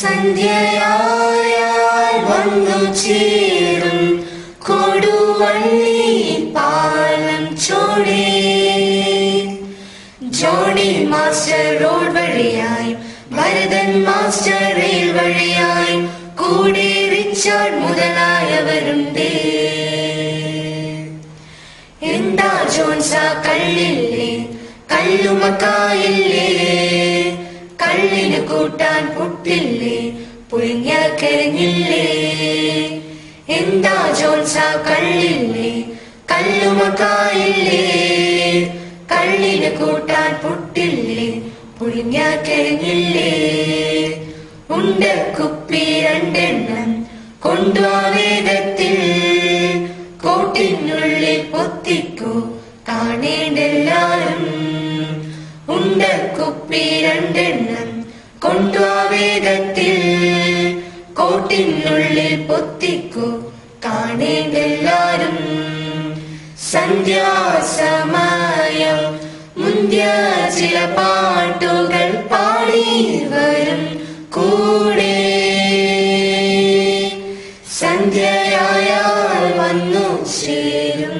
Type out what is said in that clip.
സന്ധ്യയായാൽ വന്നു ചേരും കൊടുവള്ളി പാലം ചോടേ. ജോണി മാസ്റ്റർ റോഡ് വഴിയായി, ഭരതൻ മാസ്റ്റർ റെയിൽ വഴിയായി, കൂടെ റിച്ചാർഡ് മുതലായവരുണ്ടേ. എന്താ ജോൺസ കള്ളില്ലേ, കല്ലുമക്കായില്ലേ, കള്ളിന് കൂട്ടാൻ പുട്ടില്ലേ, പുഴുങ്ങിയ കിഴങ്ങില്ലേ. എന്താ ജോൺസ കള്ളില്ലേ, കല്ലുമക്കായില്ലേ, കള്ളിന് കൂട്ടാൻ പുട്ടില്ലേ, പുഴുങ്ങിയ കിഴങ്ങില്ലേ. ഉണ്ട കുപ്പി രണ്ടെണ്ണം കൊണ്ടുവാ വേഗത്തിൽ, കോട്ടിനുള്ളിൽ പൊത്തിക്കോ കാണേണ്ടെല്ലാരും. ഉണ്ട കുപ്പി രണ്ടെണ്ണം കൊണ്ടുവാ വേഗത്തിൽ, കോട്ടിനുള്ളിൽ പൊത്തിക്കോ കാണേണ്ടെല്ലാരും. സന്ധ്യാസമയം മുന്തിയ ചില പാട്ടുകൾ പാടി വരും കൂടെ. സന്ധ്യയായാൽ വന്നു ചേരും.